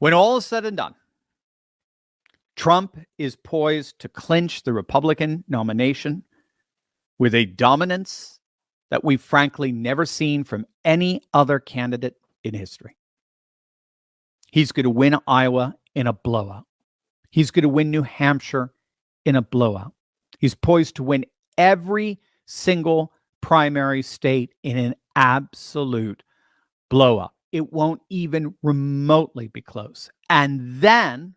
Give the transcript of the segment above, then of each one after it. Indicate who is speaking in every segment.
Speaker 1: When all is said and done, Trump is poised to clinch the Republican nomination with a dominance that we've frankly never seen from any other candidate in history. He's going to win Iowa in a blowout. He's going to win New Hampshire in a blowout. He's poised to win every single primary state in an absolute blowout. It won't even remotely be close. And then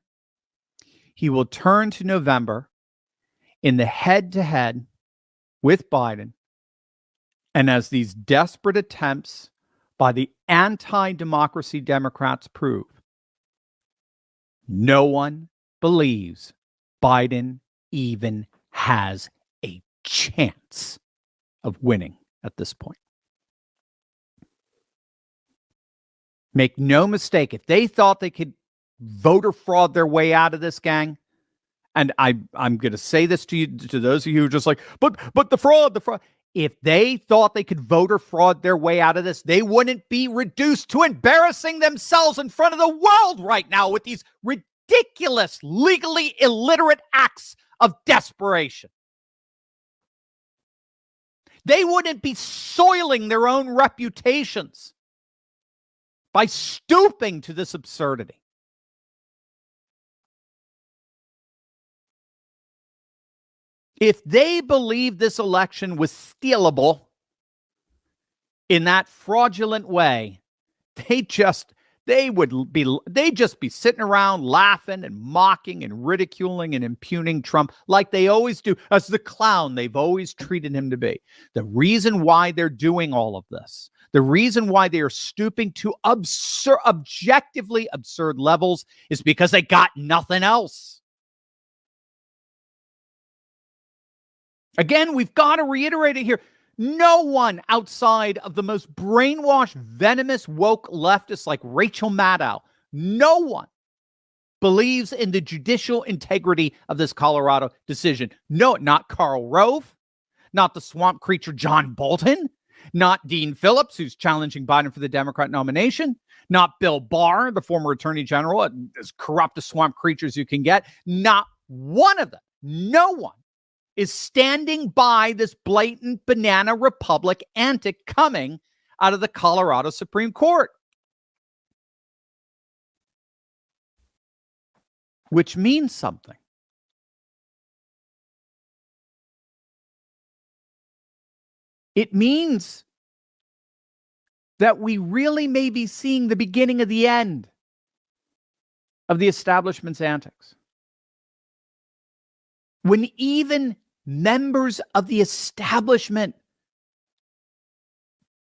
Speaker 1: he will turn to November in the head-to-head with Biden. And as these desperate attempts by the anti-democracy Democrats prove, no one believes Biden even has a chance of winning at this point. Make no mistake, if they thought they could voter fraud their way out of this, gang, and I'm going to say this to you, to those of you who are just like, but the fraud. If they thought they could voter fraud their way out of this, they wouldn't be reduced to embarrassing themselves in front of the world right now with these ridiculous, legally illiterate acts of desperation. They wouldn't be soiling their own reputations by stooping to this absurdity. If they believed this election was stealable in that fraudulent way, they'd just be sitting around laughing and mocking and ridiculing and impugning Trump like they always do, as the clown they've always treated him to be. The reason why they're doing all of this, the reason why they are stooping to objectively absurd levels, is because they got nothing else. Again, we've got to reiterate it here. No one outside of the most brainwashed, venomous, woke leftists like Rachel Maddow, no one believes in the judicial integrity of this Colorado decision. No, not Karl Rove, not the swamp creature John Bolton, not Dean Phillips, who's challenging Biden for the Democrat nomination, not Bill Barr, the former attorney general, as corrupt a swamp creature as you can get. Not one of them, no one, is standing by this blatant banana republic antic coming out of the Colorado Supreme Court. Which means something. It means that we really may be seeing the beginning of the end of the establishment's antics. When even members of the establishment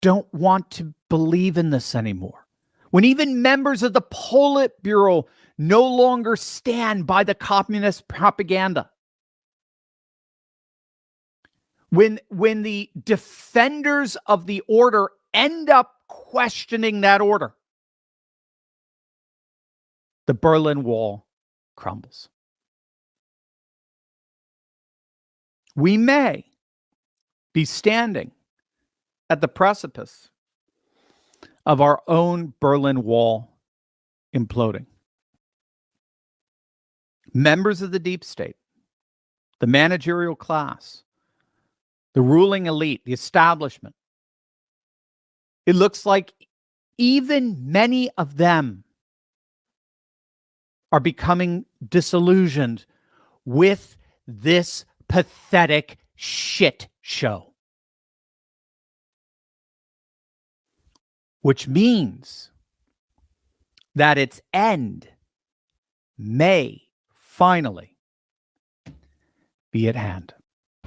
Speaker 1: don't want to believe in this anymore. When even members of the Politburo no longer stand by the communist propaganda. When the defenders of the order end up questioning that order, the Berlin Wall crumbles. We may be standing at the precipice of our own Berlin Wall imploding. Members of the deep state, the managerial class, the ruling elite, the establishment, it looks like even many of them are becoming disillusioned with this pathetic shit show. Which means that its end may finally be at hand.